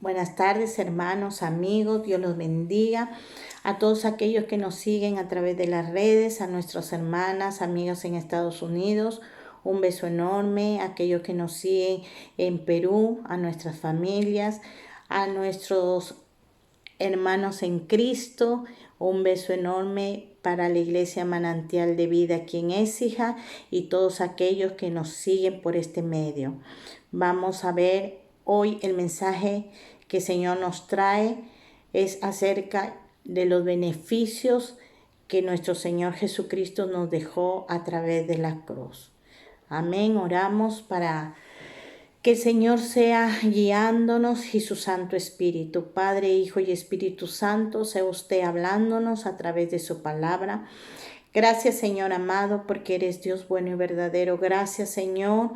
Buenas tardes, hermanos, amigos, Dios los bendiga. A todos aquellos que nos siguen a través de las redes, a nuestras hermanas, amigas en Estados Unidos, un beso enorme. A aquellos que nos siguen en Perú, a nuestras familias, a nuestros hermanos en Cristo, un beso enorme para la Iglesia Manantial de Vida aquí en Écija y todos aquellos que nos siguen por este medio. Vamos a ver hoy el mensaje que el Señor nos trae es acerca de los beneficios que nuestro Señor Jesucristo nos dejó a través de la cruz. Amén. Oramos para que el Señor sea guiándonos y su Santo Espíritu. Padre, Hijo y Espíritu Santo, sea usted hablándonos a través de su palabra. Gracias, Señor amado, porque eres Dios bueno y verdadero. Gracias, Señor,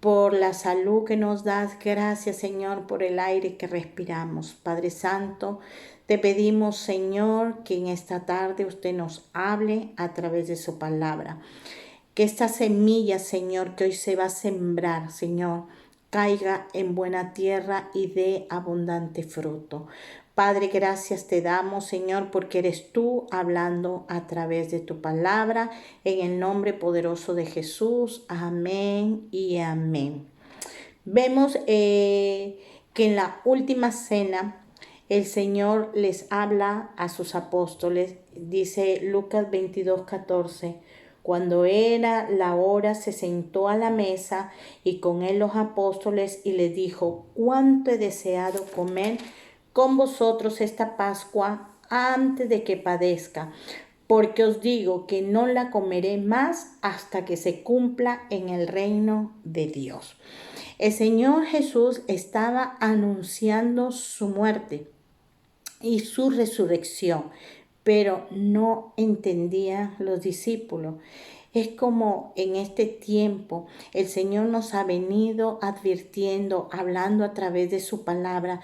por la salud que nos das. Gracias, Señor, por el aire que respiramos. Padre Santo, te pedimos, Señor, que en esta tarde usted nos hable a través de su palabra. Que esta semilla, Señor, que hoy se va a sembrar, Señor, caiga en buena tierra y dé abundante fruto. Padre, gracias te damos, Señor, porque eres tú hablando a través de tu palabra, en el nombre poderoso de Jesús. Amén y amén. Vemos que en la última cena el Señor les habla a sus apóstoles, dice Lucas 22:14. Cuando era la hora, se sentó a la mesa y con él los apóstoles y les dijo: cuánto he deseado comer con vosotros esta Pascua antes de que padezca, porque os digo que no la comeré más hasta que se cumpla en el reino de Dios. El Señor Jesús estaba anunciando su muerte y su resurrección, pero no entendían los discípulos. Es como en este tiempo el Señor nos ha venido advirtiendo, hablando a través de su palabra,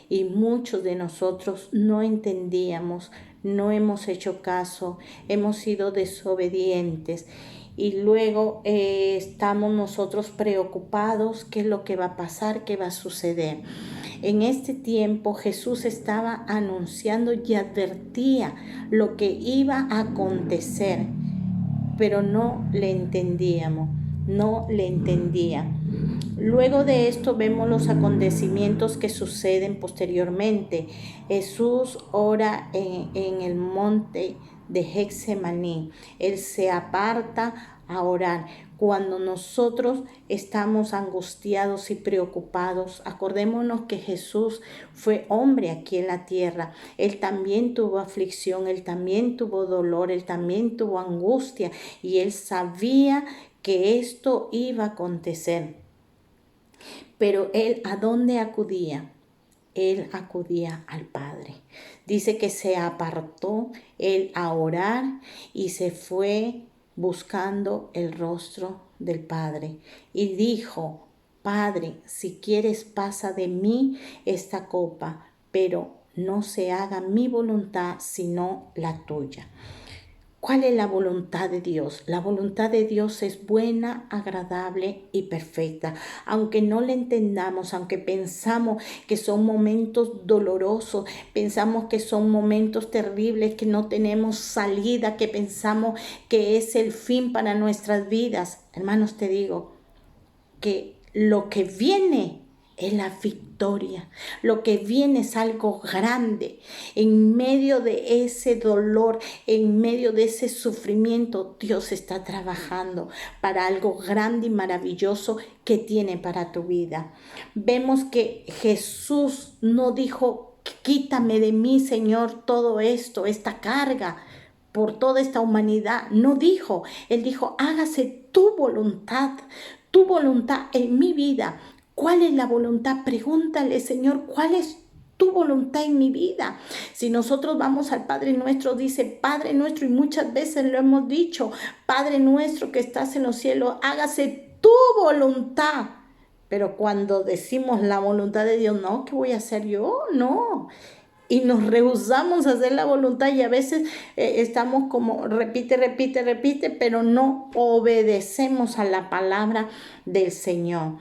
y muchos de nosotros no entendíamos, no hemos hecho caso, hemos sido desobedientes. Y luego estamos nosotros preocupados, qué es lo que va a pasar, qué va a suceder. En este tiempo Jesús estaba anunciando y advertía lo que iba a acontecer, pero no le entendíamos, no le entendía. Luego de esto vemos los acontecimientos que suceden posteriormente. Jesús ora en el monte de Getsemaní. Él se aparta a orar. Cuando nosotros estamos angustiados y preocupados, acordémonos que Jesús fue hombre aquí en la tierra. Él también tuvo aflicción, él también tuvo dolor, él también tuvo angustia y él sabía que esto iba a acontecer. Pero él, ¿a dónde acudía? Él acudía al Padre. Dice que se apartó él a orar y se fue buscando el rostro del Padre. Y dijo: Padre, si quieres, pasa de mí esta copa, pero no se haga mi voluntad sino la tuya. ¿Cuál es la voluntad de Dios? La voluntad de Dios es buena, agradable y perfecta. Aunque no la entendamos, aunque pensamos que son momentos dolorosos, pensamos que son momentos terribles, que no tenemos salida, que pensamos que es el fin para nuestras vidas. Hermanos, te digo que lo que viene es la victoria. Lo que viene es algo grande. En medio de ese dolor, en medio de ese sufrimiento, Dios está trabajando para algo grande y maravilloso que tiene para tu vida. Vemos que Jesús no dijo: quítame de mí, Señor, todo esto, esta carga por toda esta humanidad. No dijo. Él dijo: hágase tu voluntad en mi vida. ¿Cuál es la voluntad? Pregúntale, Señor, ¿cuál es tu voluntad en mi vida? Si nosotros vamos al Padre Nuestro, dice Padre Nuestro, y muchas veces lo hemos dicho: Padre Nuestro que estás en los cielos, hágase tu voluntad. Pero cuando decimos la voluntad de Dios, no, ¿qué voy a hacer yo? No. Y nos rehusamos a hacer la voluntad y a veces estamos como repite, pero no obedecemos a la palabra del Señor.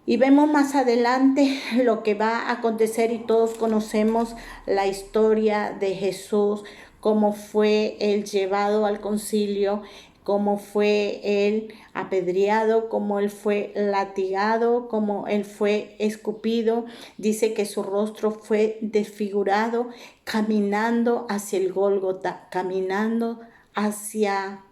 Y vemos más adelante lo que va a acontecer y todos conocemos la historia de Jesús, cómo fue él llevado al concilio, cómo fue él apedreado, cómo él fue latigado, cómo él fue escupido. Dice que su rostro fue desfigurado, caminando hacia el Gólgota, caminando hacia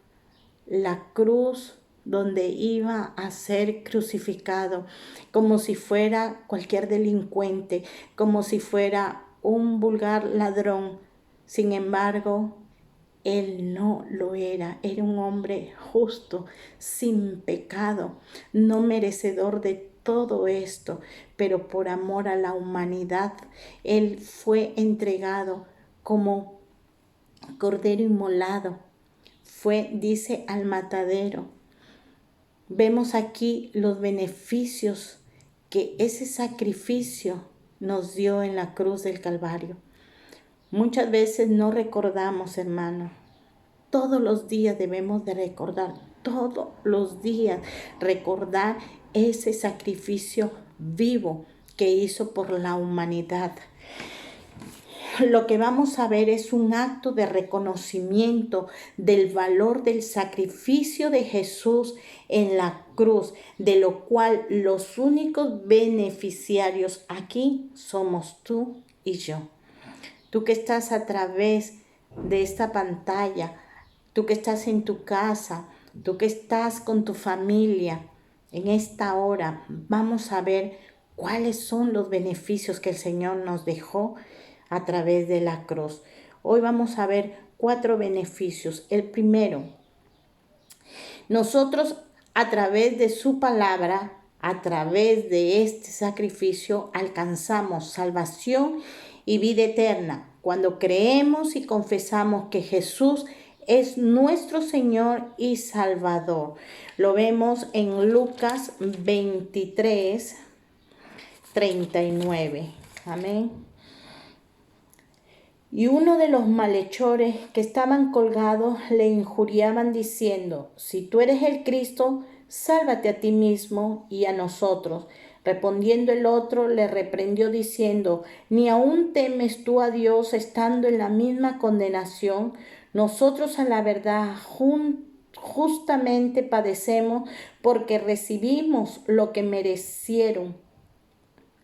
la cruz donde iba a ser crucificado, como si fuera cualquier delincuente, como si fuera un vulgar ladrón. Sin embargo, él no lo era, era un hombre justo, sin pecado, no merecedor de todo esto, pero por amor a la humanidad, él fue entregado como cordero inmolado, fue, dice, al matadero. Vemos aquí los beneficios que ese sacrificio nos dio en la cruz del Calvario. Muchas veces no recordamos, hermano. Todos los días debemos de recordar, todos los días recordar ese sacrificio vivo que hizo por la humanidad. Lo que vamos a ver es un acto de reconocimiento del valor del sacrificio de Jesús en la cruz, de lo cual los únicos beneficiarios aquí somos tú y yo. Tú que estás a través de esta pantalla, tú que estás en tu casa, tú que estás con tu familia, en esta hora vamos a ver cuáles son los beneficios que el Señor nos dejó a través de la cruz. Hoy vamos a ver 4 beneficios. El primero, nosotros a través de su palabra, a través de este sacrificio, alcanzamos salvación y vida eterna cuando creemos y confesamos que Jesús es nuestro Señor y Salvador. Lo vemos en Lucas 23, 39. Amén. Y uno de los malhechores que estaban colgados le injuriaban diciendo: si tú eres el Cristo, sálvate a ti mismo y a nosotros. Respondiendo el otro, le reprendió diciendo: ¿ni aún temes tú a Dios estando en la misma condenación? Nosotros a la verdad justamente padecemos porque recibimos lo que merecieron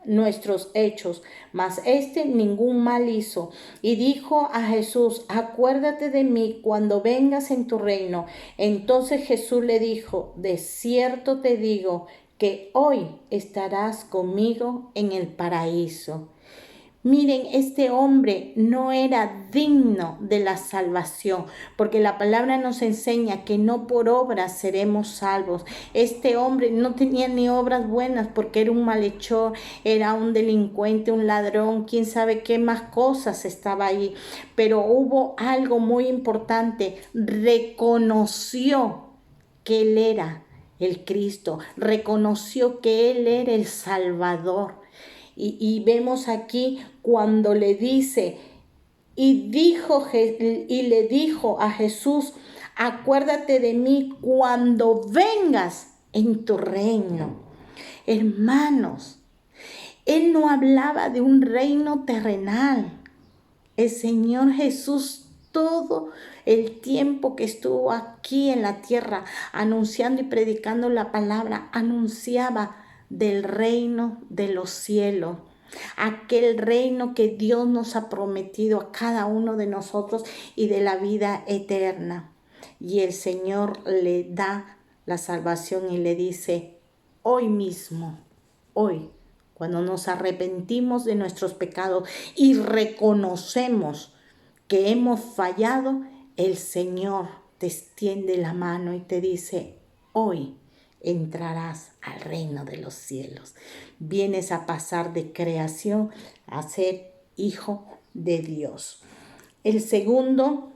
nuestros hechos, mas éste ningún mal hizo. Y dijo a Jesús: acuérdate de mí cuando vengas en tu reino. Entonces Jesús le dijo: de cierto te digo que hoy estarás conmigo en el paraíso. Miren, este hombre no era digno de la salvación, porque la palabra nos enseña que no por obras seremos salvos. Este hombre no tenía ni obras buenas porque era un malhechor, era un delincuente, un ladrón, quién sabe qué más cosas estaba ahí. Pero hubo algo muy importante: reconoció que él era el Cristo, reconoció que él era el Salvador. Y vemos aquí cuando le dice, y le dijo a Jesús: acuérdate de mí cuando vengas en tu reino. Hermanos, él no hablaba de un reino terrenal. El Señor Jesús, todo el tiempo que estuvo aquí en la tierra anunciando y predicando la palabra, anunciaba del reino de los cielos, aquel reino que Dios nos ha prometido a cada uno de nosotros y de la vida eterna. Y el Señor le da la salvación y le dice: hoy mismo, hoy, cuando nos arrepentimos de nuestros pecados y reconocemos que hemos fallado, el Señor te extiende la mano y te dice: hoy entrarás al reino de los cielos. Vienes a pasar de creación a ser hijo de Dios. El segundo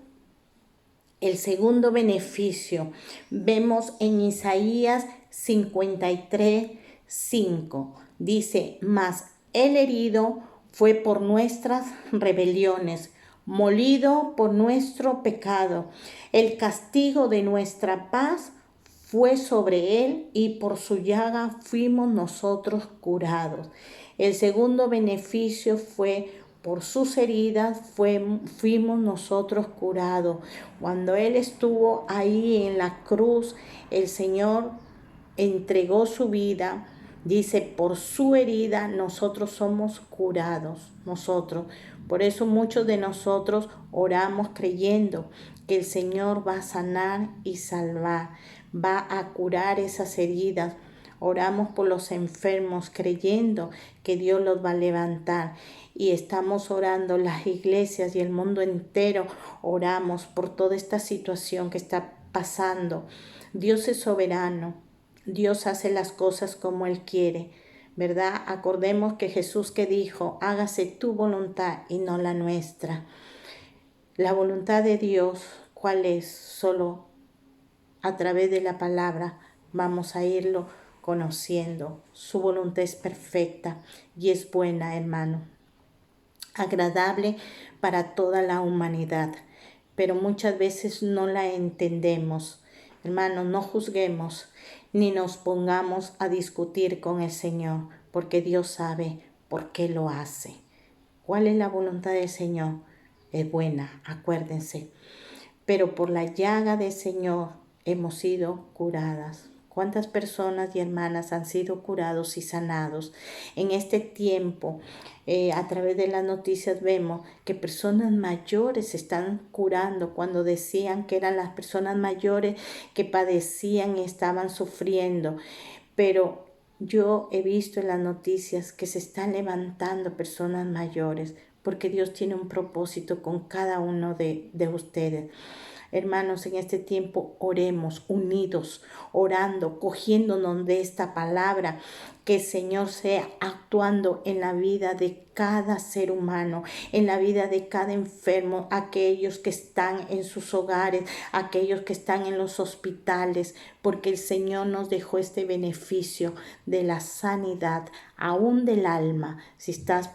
beneficio vemos en Isaías 53:5. Dice: mas el herido fue por nuestras rebeliones, molido por nuestro pecado. El castigo de nuestra paz fue sobre él y por su llaga fuimos nosotros curados. El segundo beneficio fue por sus heridas fuimos nosotros curados. Cuando él estuvo ahí en la cruz, el Señor entregó su vida. Dice, por su herida nosotros somos curados, nosotros. Por eso muchos de nosotros oramos creyendo que el Señor va a sanar y salvar, va a curar esas heridas. Oramos por los enfermos creyendo que Dios los va a levantar. Y estamos orando, las iglesias y el mundo entero oramos por toda esta situación que está pasando. Dios es soberano. Dios hace las cosas como Él quiere, ¿verdad? Acordemos que Jesús que dijo, hágase tu voluntad y no la nuestra. La voluntad de Dios, ¿cuál es? Solo a través de la palabra vamos a irlo conociendo. Su voluntad es perfecta y es buena, hermano. Agradable para toda la humanidad, pero muchas veces no la entendemos. Hermanos, no juzguemos ni nos pongamos a discutir con el Señor, porque Dios sabe por qué lo hace. ¿Cuál es la voluntad del Señor? Es buena, acuérdense. Pero por la llaga del Señor hemos sido curadas. ¿Cuántas personas y hermanas han sido curados y sanados en este tiempo? A través de las noticias vemos que personas mayores se están curando cuando decían que eran las personas mayores que padecían y estaban sufriendo. Pero yo he visto en las noticias que se están levantando personas mayores porque Dios tiene un propósito con cada uno de ustedes. Hermanos, en este tiempo oremos unidos, orando, cogiéndonos de esta palabra, que el Señor sea actuando en la vida de cada ser humano, en la vida de cada enfermo, aquellos que están en sus hogares, aquellos que están en los hospitales, porque el Señor nos dejó este beneficio de la sanidad, aún del alma. Si estás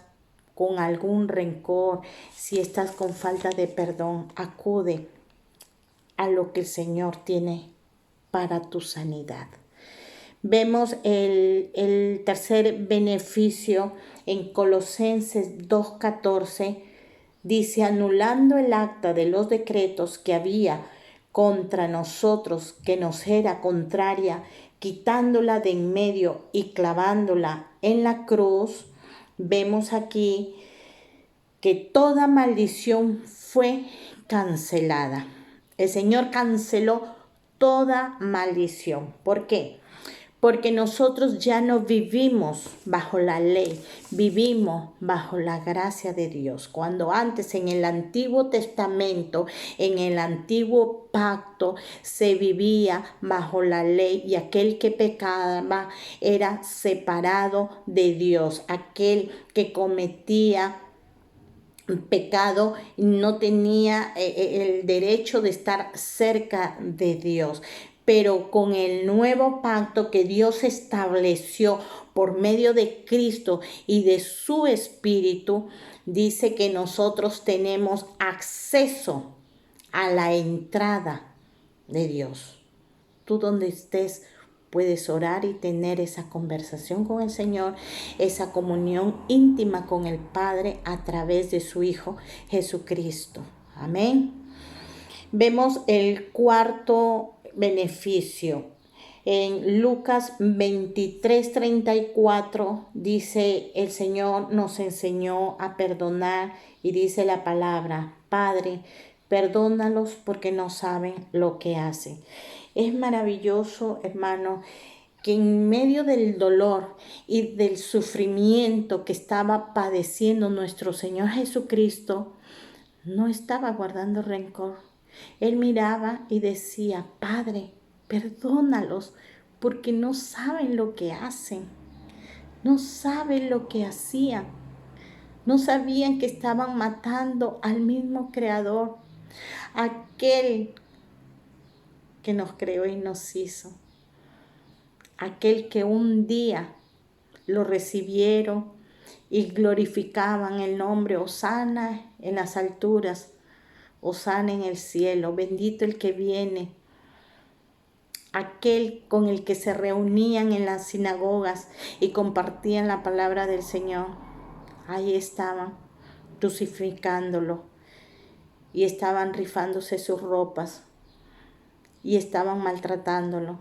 con algún rencor, si estás con falta de perdón, acude a lo que el Señor tiene para tu sanidad. Vemos el tercer beneficio en Colosenses 2:14. Dice, anulando el acta de los decretos que había contra nosotros, que nos era contraria, quitándola de en medio y clavándola en la cruz. Vemos aquí que toda maldición fue cancelada. El Señor canceló toda maldición. ¿Por qué? Porque nosotros ya no vivimos bajo la ley, vivimos bajo la gracia de Dios. Cuando antes en el Antiguo Testamento, en el Antiguo Pacto, se vivía bajo la ley y aquel que pecaba era separado de Dios. Aquel que cometía pecado no tenía el derecho de estar cerca de Dios. Pero con el nuevo pacto que Dios estableció por medio de Cristo y de su Espíritu, dice que nosotros tenemos acceso a la entrada de Dios. Tú donde estés puedes orar y tener esa conversación con el Señor, esa comunión íntima con el Padre a través de su Hijo Jesucristo. Amén. Vemos el cuarto beneficio. En Lucas 23:34 dice, el Señor nos enseñó a perdonar y dice la palabra, Padre, perdónalos porque no saben lo que hacen. Es maravilloso, hermano, que en medio del dolor y del sufrimiento que estaba padeciendo nuestro Señor Jesucristo, no estaba guardando rencor. Él miraba y decía, Padre, perdónalos porque no saben lo que hacen, no saben lo que hacían, no sabían que estaban matando al mismo Creador, aquel que nos creó y nos hizo, aquel que un día lo recibieron y glorificaban el nombre, Hosana en las alturas, Hosana en el cielo, bendito el que viene aquel con el que se reunían en las sinagogas y compartían la palabra del Señor. Ahí estaban crucificándolo y estaban rifándose sus ropas y estaban maltratándolo.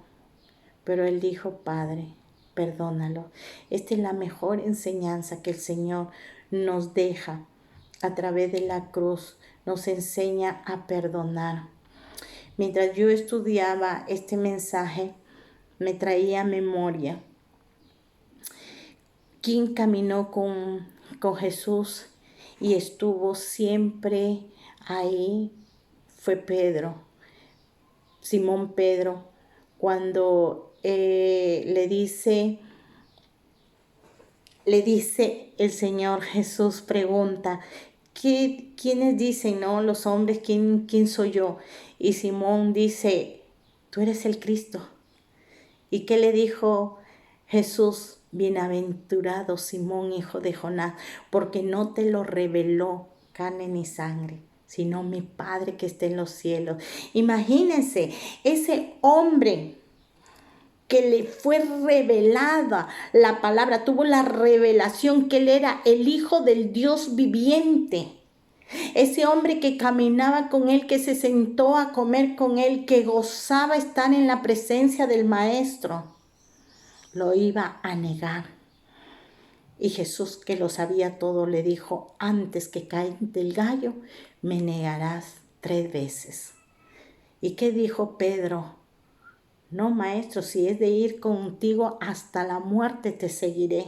Pero él dijo: Padre, perdónalo. Esta es la mejor enseñanza que el Señor nos deja a través de la cruz. Nos enseña a perdonar. Mientras yo estudiaba este mensaje, me traía a memoria quién caminó con Jesús y estuvo siempre ahí. Fue Pedro, Simón Pedro, cuando le dice el Señor Jesús, pregunta: ¿quiénes dicen, no, los hombres, quién soy yo? Y Simón dice: tú eres el Cristo. ¿Y qué le dijo Jesús? Bienaventurado Simón, hijo de Jonás, porque no te lo reveló carne ni sangre, sino mi Padre que está en los cielos. Imagínense, ese hombre que le fue revelada la palabra, tuvo la revelación que él era el Hijo del Dios viviente. Ese hombre que caminaba con él, que se sentó a comer con él, que gozaba estar en la presencia del Maestro, lo iba a negar. Y Jesús, que lo sabía todo, le dijo: antes que caiga el gallo, me negarás 3 veces. ¿Y qué dijo Pedro? No, Maestro, si es de ir contigo hasta la muerte, te seguiré.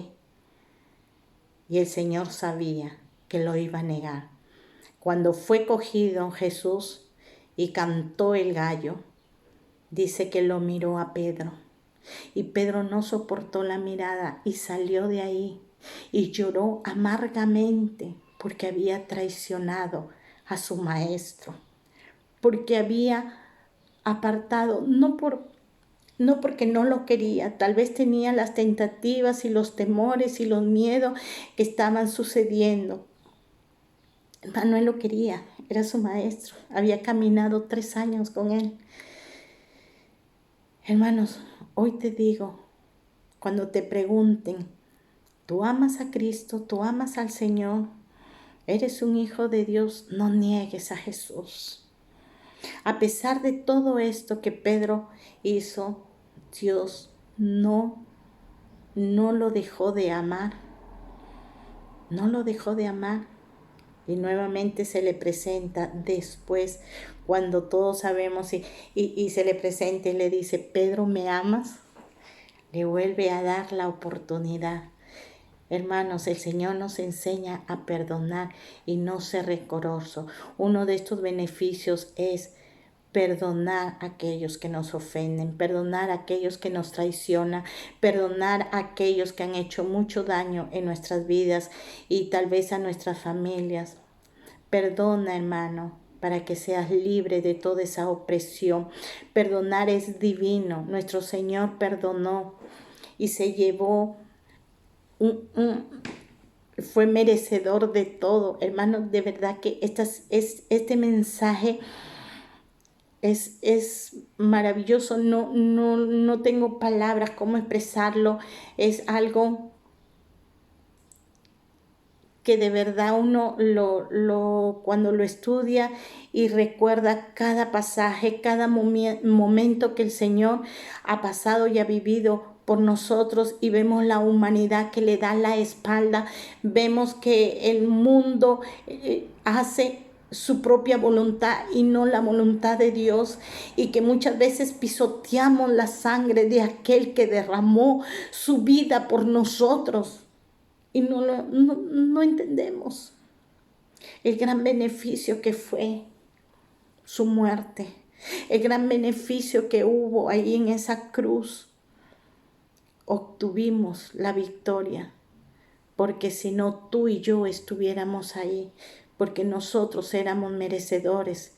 Y el Señor sabía que lo iba a negar. Cuando fue cogido Jesús y cantó el gallo, dice que lo miró a Pedro. Y Pedro no soportó la mirada y salió de ahí y lloró amargamente porque había traicionado a su maestro, porque había apartado, no porque no lo quería, tal vez tenía las tentativas y los temores y los miedos que estaban sucediendo. Hermano, él lo quería, era su maestro, había caminado 3 años con él. Hermanos, hoy te digo, cuando te pregunten: ¿tú amas a Cristo? ¿Tú amas al Señor? ¿Eres un hijo de Dios? No niegues a Jesús. A pesar de todo esto que Pedro hizo, Dios no lo dejó de amar. No lo dejó de amar. Y nuevamente se le presenta después, cuando todos sabemos, y se le presenta y le dice: Pedro, ¿me amas? Le vuelve a dar la oportunidad. Hermanos, el Señor nos enseña a perdonar y no ser rencoroso. Uno de estos beneficios es perdonar a aquellos que nos ofenden, perdonar a aquellos que nos traicionan, perdonar a aquellos que han hecho mucho daño en nuestras vidas y tal vez a nuestras familias. Perdona, hermano, para que seas libre de toda esa opresión. Perdonar es divino. Nuestro Señor perdonó y se llevó fue merecedor de todo. Hermanos, de verdad que este mensaje es maravilloso. No tengo palabras cómo expresarlo. Es algo que de verdad uno cuando lo estudia y recuerda cada pasaje, cada momento que el Señor ha pasado y ha vivido por nosotros, y vemos la humanidad que le da la espalda, vemos que el mundo hace su propia voluntad y no la voluntad de Dios, y que muchas veces pisoteamos la sangre de aquel que derramó su vida por nosotros. Y no entendemos el gran beneficio que fue su muerte, el gran beneficio que hubo ahí en esa cruz. Obtuvimos la victoria, porque si no, tú y yo estuviéramos ahí, porque nosotros éramos merecedores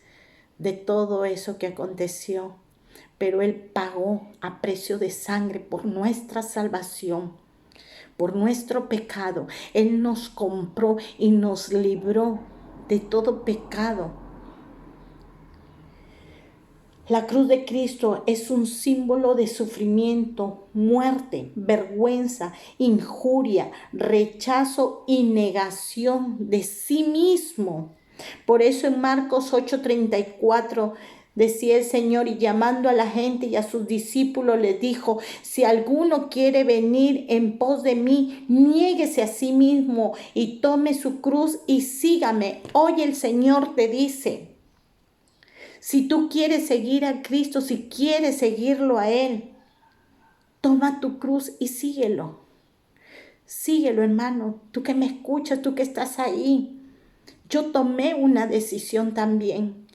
de todo eso que aconteció. Pero Él pagó a precio de sangre por nuestra salvación, por nuestro pecado. Él nos compró y nos libró de todo pecado. La cruz de Cristo es un símbolo de sufrimiento, muerte, vergüenza, injuria, rechazo y negación de sí mismo. Por eso en Marcos 8:34 decía el Señor, y llamando a la gente y a sus discípulos les dijo: si alguno quiere venir en pos de mí, niéguese a sí mismo y tome su cruz y sígame. Hoy el Señor te dice: si tú quieres seguir a Cristo, si quieres seguirlo a Él, toma tu cruz y síguelo. Síguelo, hermano, tú que me escuchas, tú que estás ahí. Yo tomé una decisión también,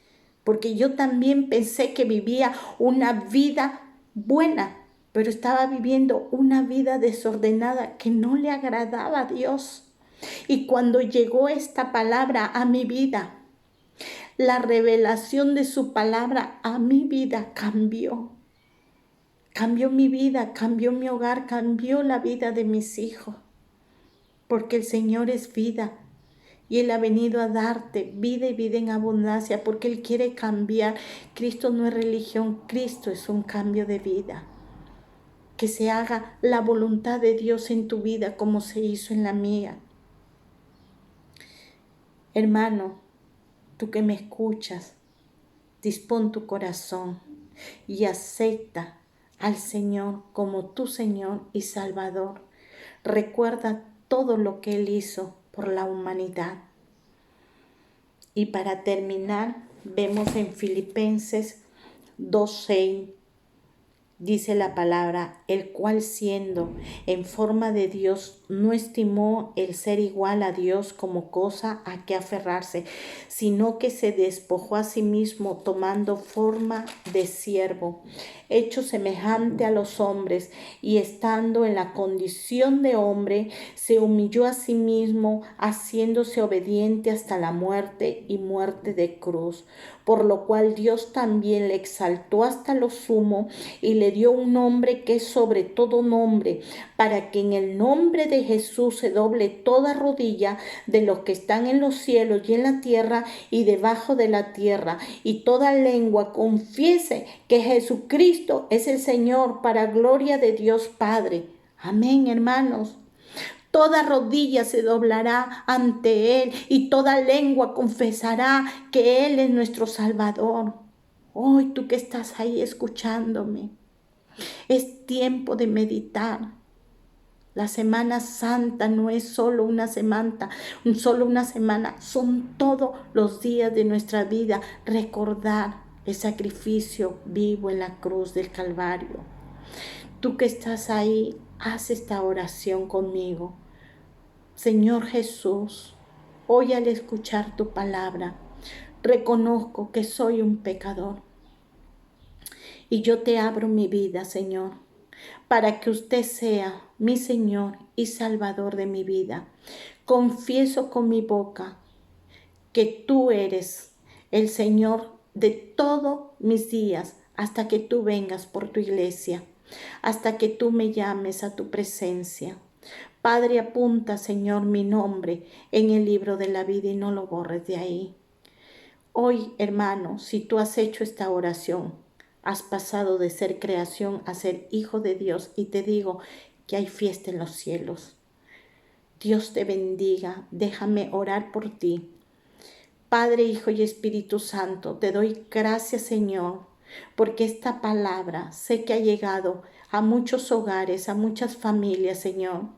porque yo también pensé que vivía una vida buena, pero estaba viviendo una vida desordenada que no le agradaba a Dios. Y cuando llegó esta palabra a mi vida, la revelación de su palabra a mi vida cambió. Cambió mi vida, cambió mi hogar, cambió la vida de mis hijos. Porque el Señor es vida y Él ha venido a darte vida y vida en abundancia porque Él quiere cambiar. Cristo no es religión, Cristo es un cambio de vida. Que se haga la voluntad de Dios en tu vida como se hizo en la mía. Hermano, tú que me escuchas, dispón tu corazón y acepta al Señor como tu Señor y Salvador. Recuerda todo lo que Él hizo por la humanidad. Y para terminar, vemos en Filipenses 2:6, dice la palabra: el cual siendo en forma de Dios, no estimó el ser igual a Dios como cosa a que aferrarse, sino que se despojó a sí mismo, tomando forma de siervo, hecho semejante a los hombres, y estando en la condición de hombre, se humilló a sí mismo, haciéndose obediente hasta la muerte y muerte de cruz. Por lo cual Dios también le exaltó hasta lo sumo y le dio un nombre que es sobre todo nombre, para que en el nombre de Jesús se doble toda rodilla de los que están en los cielos y en la tierra y debajo de la tierra, y toda lengua confiese que Jesucristo es el Señor, para gloria de Dios Padre. Amén, hermanos. Toda rodilla se doblará ante Él y toda lengua confesará que Él es nuestro Salvador. Hoy tú que estás ahí escuchándome, es tiempo de meditar. La Semana Santa no es solo una semana, son todos los días de nuestra vida recordar el sacrificio vivo en la cruz del Calvario. Tú que estás ahí, haz esta oración conmigo. Señor Jesús, hoy al escuchar tu palabra, reconozco que soy un pecador y yo te abro mi vida, Señor, para que usted sea mi Señor y Salvador de mi vida. Confieso con mi boca que tú eres el Señor de todos mis días hasta que tú vengas por tu iglesia, hasta que tú me llames a tu presencia. Padre, apunta, Señor, mi nombre en el libro de la vida y no lo borres de ahí. Hoy, hermano, si tú has hecho esta oración, has pasado de ser creación a ser hijo de Dios, y te digo que hay fiesta en los cielos. Dios te bendiga. Déjame orar por ti. Padre, Hijo y Espíritu Santo, te doy gracias, Señor, porque esta palabra sé que ha llegado a muchos hogares, a muchas familias, Señor.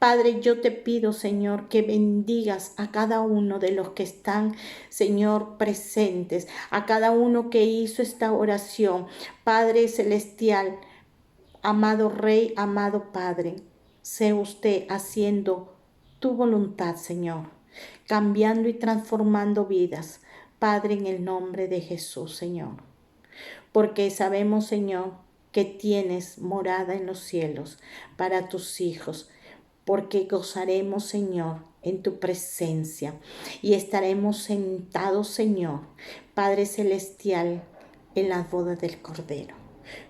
Padre, yo te pido, Señor, que bendigas a cada uno de los que están, Señor, presentes, a cada uno que hizo esta oración. Padre celestial, amado Rey, amado Padre, sé usted haciendo tu voluntad, Señor, cambiando y transformando vidas. Padre, en el nombre de Jesús, Señor. Porque sabemos, Señor, que tienes morada en los cielos para tus hijos, porque gozaremos, Señor, en tu presencia y estaremos sentados, Señor, Padre Celestial, en las bodas del Cordero.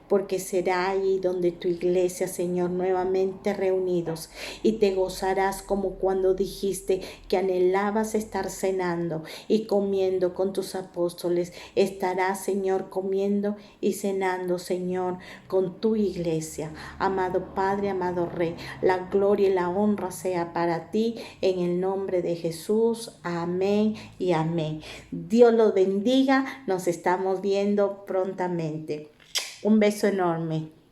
porque será ahí donde tu iglesia, Señor, nuevamente reunidos, y te gozarás como cuando dijiste que anhelabas estar cenando y comiendo con tus apóstoles. Estarás, Señor, comiendo y cenando, Señor, con tu iglesia. Amado Padre, amado Rey, la gloria y la honra sea para ti en el nombre de Jesús. Amén y amén. Dios los bendiga. Nos estamos viendo prontamente. Un beso enorme.